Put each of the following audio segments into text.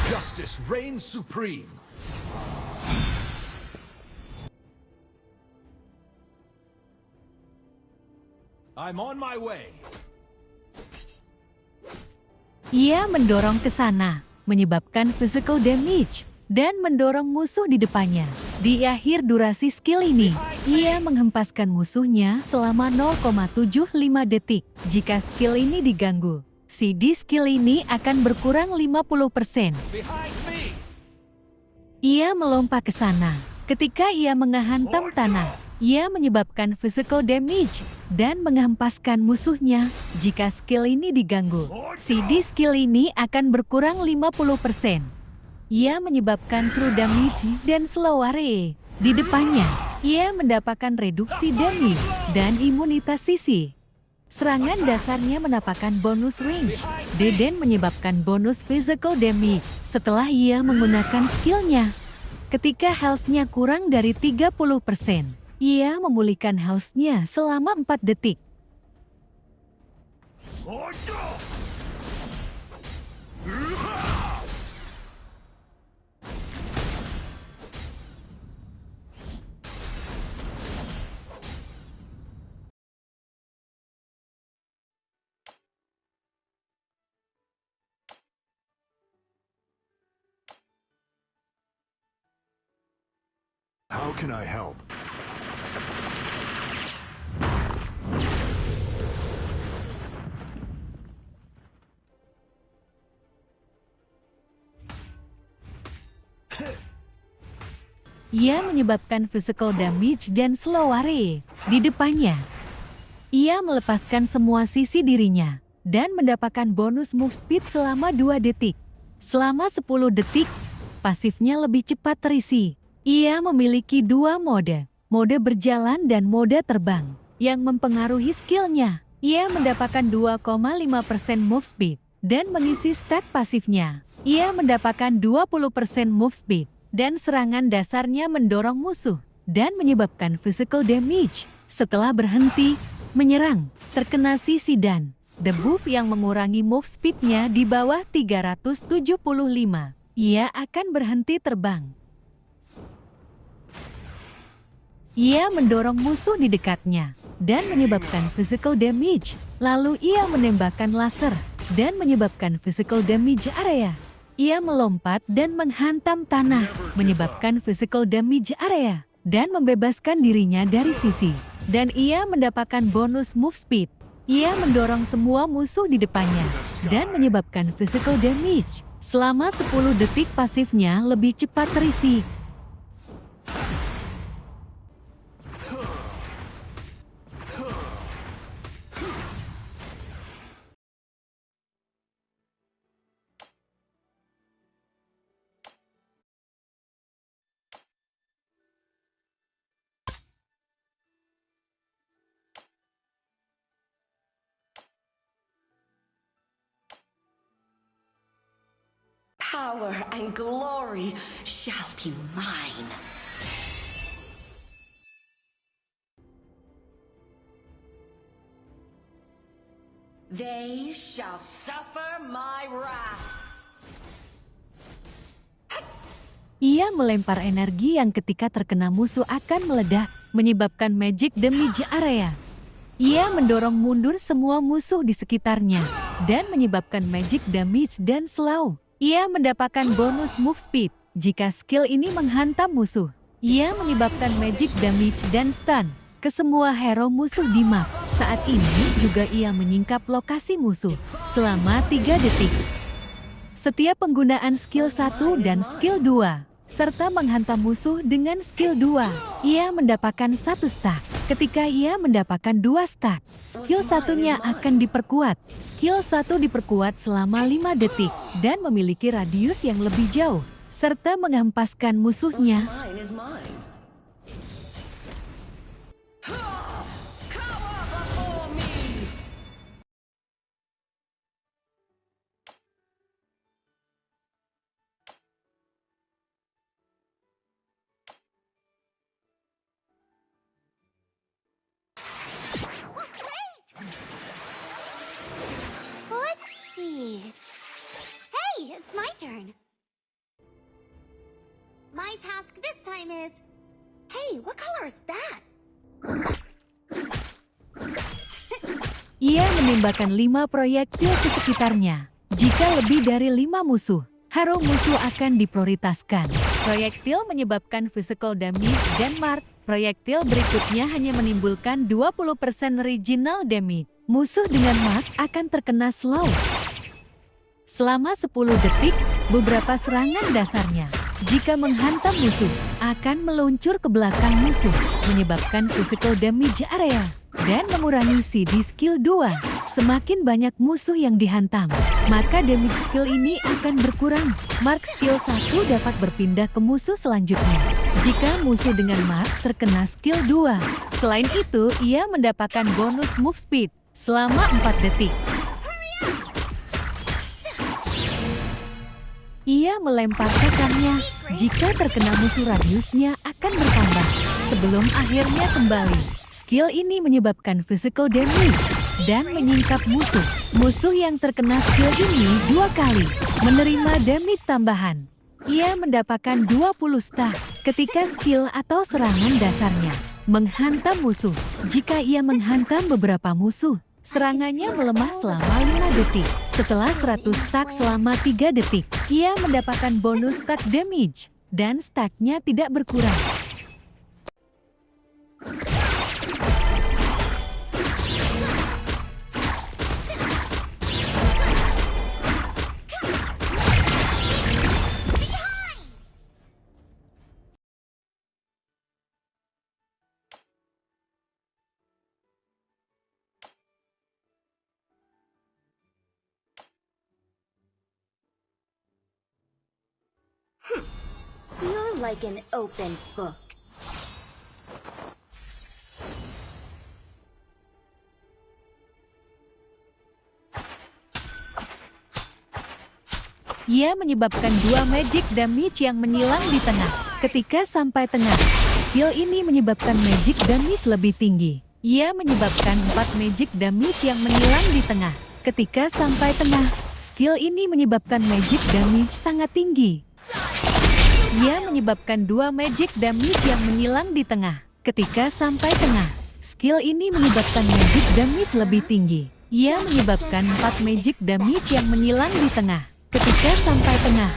Justice reigns supreme. I'm on my way. Ia mendorong ke sana, menyebabkan physical damage, dan mendorong musuh di depannya. Di akhir durasi skill ini, ia menghempaskan musuhnya selama 0,75 detik. Jika skill ini diganggu, CD skill ini akan berkurang 50%. Behind me. Ia melompat ke sana. Ketika ia menghantam tanah, ia menyebabkan physical damage dan menghempaskan musuhnya. Jika skill ini diganggu, CD skill ini akan berkurang 50%. Ia menyebabkan true damage dan slow array. Di depannya, ia mendapatkan reduksi damage dan imunitas sisi. Serangan dasarnya mendapatkan bonus range, dan menyebabkan bonus physical damage setelah ia menggunakan skillnya. Ketika health-nya kurang dari 30%, ia memulihkan health-nya selama 4 detik. How can I help? Ia menyebabkan physical damage dan slow array. Di depannya, ia melepaskan semua sisi dirinya dan mendapatkan bonus move speed selama 2 detik. Selama 10 detik, pasifnya lebih cepat terisi. Ia memiliki 2 mode berjalan dan mode terbang, yang mempengaruhi skillnya. Ia mendapatkan 2,5% move speed dan mengisi stat pasifnya. Ia mendapatkan 20% move speed dan serangan dasarnya mendorong musuh dan menyebabkan physical damage. Setelah berhenti menyerang, terkena sisi dan debuff yang mengurangi move speednya di bawah 375. Ia akan berhenti terbang. Ia mendorong musuh di dekatnya dan menyebabkan physical damage. Lalu ia menembakkan laser dan menyebabkan physical damage area. Ia melompat dan menghantam tanah, menyebabkan physical damage area dan membebaskan dirinya dari sisi. Dan ia mendapatkan bonus move speed. Ia mendorong semua musuh di depannya dan menyebabkan physical damage. Selama 10 detik pasifnya lebih cepat terisi. Power and glory shall be mine. They shall suffer my wrath. Ia melempar energi yang ketika terkena musuh akan meledak, menyebabkan magic damage area. Ia mendorong mundur semua musuh di sekitarnya dan menyebabkan magic damage dan slow. Ia mendapatkan bonus move speed jika skill ini menghantam musuh. Ia menyebabkan magic damage dan stun ke semua hero musuh di map. Saat ini juga ia menyingkap lokasi musuh selama 3 detik. Setiap penggunaan skill 1 dan skill 2 serta menghantam musuh dengan skill 2, ia mendapatkan 1 stack. Ketika ia mendapatkan 2 stack, skill satunya akan diperkuat. Skill 1 diperkuat selama 5 detik dan memiliki radius yang lebih jauh, serta menghempaskan musuhnya. Mine is mine. Let's see. Hey, it's my turn. My task this time is... Hey, what color is that? Ia menembakkan 5 proyektil ke sekitarnya. Jika lebih dari 5 musuh, hero musuh akan diprioritaskan. Proyektil menyebabkan physical damage dan mark. Proyektil berikutnya hanya menimbulkan 20% regional damage. Musuh dengan mark akan terkena slow. Selama 10 detik, beberapa serangan dasarnya, jika menghantam musuh, akan meluncur ke belakang musuh, menyebabkan physical damage area, dan mengurangi CD skill 2. Semakin banyak musuh yang dihantam, maka damage skill ini akan berkurang. Mark skill 1 dapat berpindah ke musuh selanjutnya, jika musuh dengan mark terkena skill 2. Selain itu, ia mendapatkan bonus move speed selama 4 detik. Ia melempar tekannya. Jika terkena musuh radiusnya akan bertambah sebelum akhirnya kembali. Skill ini menyebabkan physical damage dan menyingkap musuh. Musuh yang terkena skill ini 2 kali menerima damage tambahan. Ia mendapatkan 20 star ketika skill atau serangan dasarnya menghantam musuh. Jika ia menghantam beberapa musuh, serangannya melemah selama 5 detik. Setelah 100 stack selama 3 detik, ia mendapatkan bonus stack damage, dan stacknya tidak berkurang. You're like an open book. Ia menyebabkan 2 magic damage yang menyilang di tengah. Ketika sampai tengah, skill ini menyebabkan magic damage lebih tinggi. Ia menyebabkan 4 magic damage yang menyilang di tengah. Ketika sampai tengah, skill ini menyebabkan magic damage sangat tinggi. Ia menyebabkan 2 magic damage yang menyilang di tengah. Ketika sampai tengah, skill ini menyebabkan magic damage lebih tinggi. Ia menyebabkan 4 magic damage yang menyilang di tengah. Ketika sampai tengah,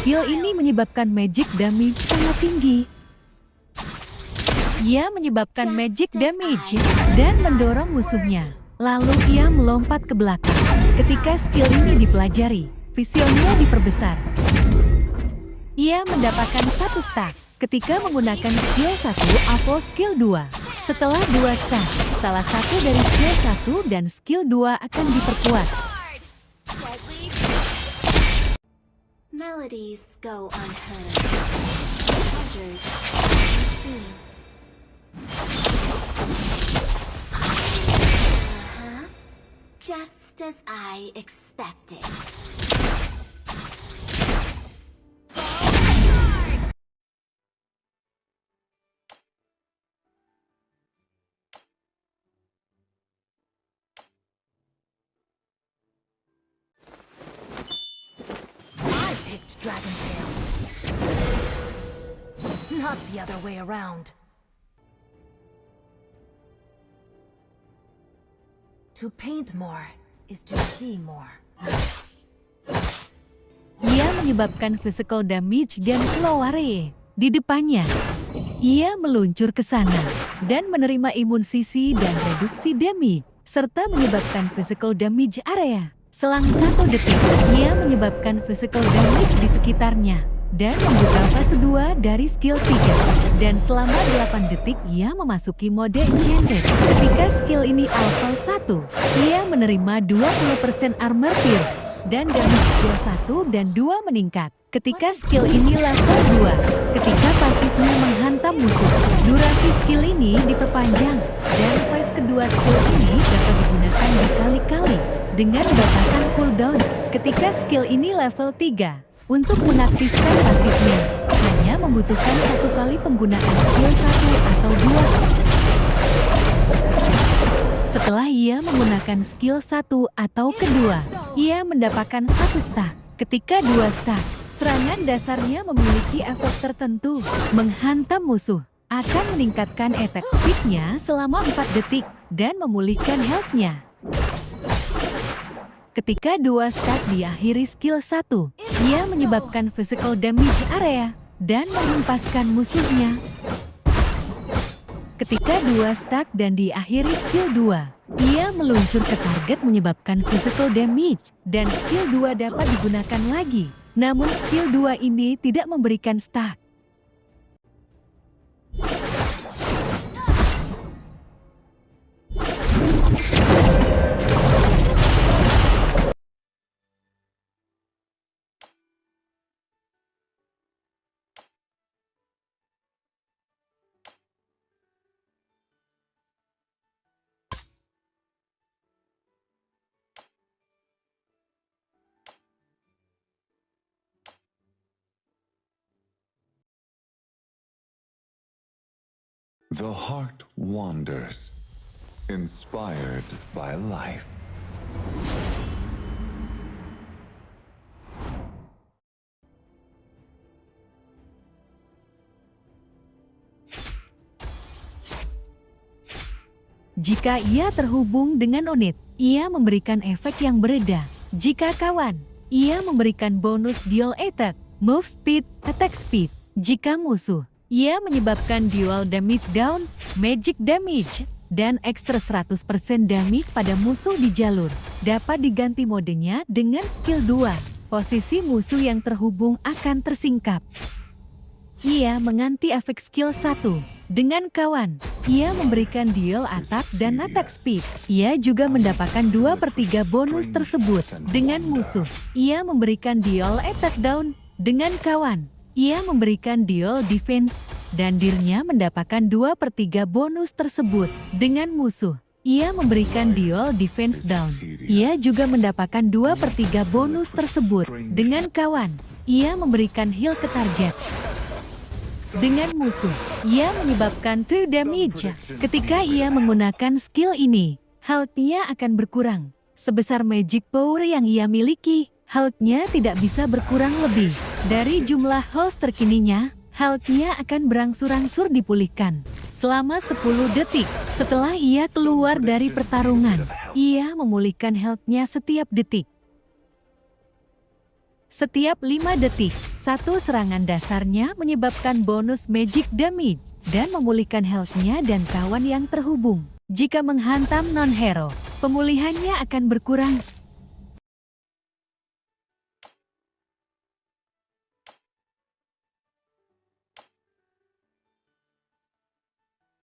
skill ini menyebabkan magic damage sangat tinggi. Ia menyebabkan magic damage dan mendorong musuhnya. Lalu ia melompat ke belakang. Ketika skill ini dipelajari, visionnya diperbesar. Ia mendapatkan 1 stack ketika menggunakan skill 1 atau skill 2. Setelah 2 stack, salah satu dari skill 1 dan skill 2 akan diperkuat. Melodies go unheard. Treasures unseen. Just as I expected. Dragon Tail. Not the other way around. To paint more is to see more. Ia menyebabkan physical damage dan slow array di depannya. Ia meluncur ke sana dan menerima imun sisi dan reduksi damage, serta menyebabkan physical damage area. Selang 1 detik, ia menyebabkan physical damage di sekitarnya dan membuka fase 2 dari skill 3. Dan selama 8 detik, ia memasuki mode enchanted. Ketika skill ini level 1, ia menerima 20% armor pierce dan damage skill 1 dan 2 meningkat. Ketika skill ini level 2, ketika pasifnya menghantam musuh, durasi skill ini diperpanjang dan phase kedua skill ini dapat digunakan berkali-kali dengan batasan cooldown. Ketika skill ini level 3, untuk mengaktifkan pasifnya, hanya membutuhkan 1 kali penggunaan skill 1 atau 2. Setelah ia menggunakan skill 1 atau kedua, ia mendapatkan 1 stack. Ketika 2 stack, Serangan dasarnya memiliki efek tertentu. Menghantam musuh akan meningkatkan attack speed-nya selama 4 detik dan memulihkan health-nya. Ketika 2 stack diakhiri skill 1, ia menyebabkan physical damage area dan menghempaskan musuhnya. Ketika 2 stack dan diakhiri skill 2, ia meluncur ke target menyebabkan physical damage dan skill 2 dapat digunakan lagi. Namun skill 2 ini tidak memberikan stack. The heart wanders, inspired by life. Jika ia terhubung dengan unit, ia memberikan efek yang berbeda. Jika kawan, ia memberikan bonus dual attack, move speed, attack speed. Jika musuh, ia menyebabkan dual damage down, magic damage, dan ekstra 100% damage pada musuh di jalur. Dapat diganti modenya dengan skill 2. Posisi musuh yang terhubung akan tersingkap. Ia menganti efek skill 1. Dengan kawan, ia memberikan dual attack dan attack speed. Ia juga mendapatkan 2/3 bonus tersebut. Dengan musuh, ia memberikan dual attack down. Dengan kawan, ia memberikan dual defense, dan dirinya mendapatkan 2/3 bonus tersebut. Dengan musuh, ia memberikan dual defense down. Ia juga mendapatkan 2/3 bonus tersebut. Dengan kawan, ia memberikan heal ke target. Dengan musuh, ia menyebabkan true damage. Ketika ia menggunakan skill ini, health-nya akan berkurang. Sebesar magic power yang ia miliki, health-nya tidak bisa berkurang lebih dari jumlah health terkininya. Health-nya akan berangsur-angsur dipulihkan selama 10 detik. Setelah ia keluar dari pertarungan, ia memulihkan health-nya setiap detik. Setiap 5 detik, satu serangan dasarnya menyebabkan bonus magic damage dan memulihkan health-nya dan kawan yang terhubung. Jika menghantam non-hero, pemulihannya akan berkurang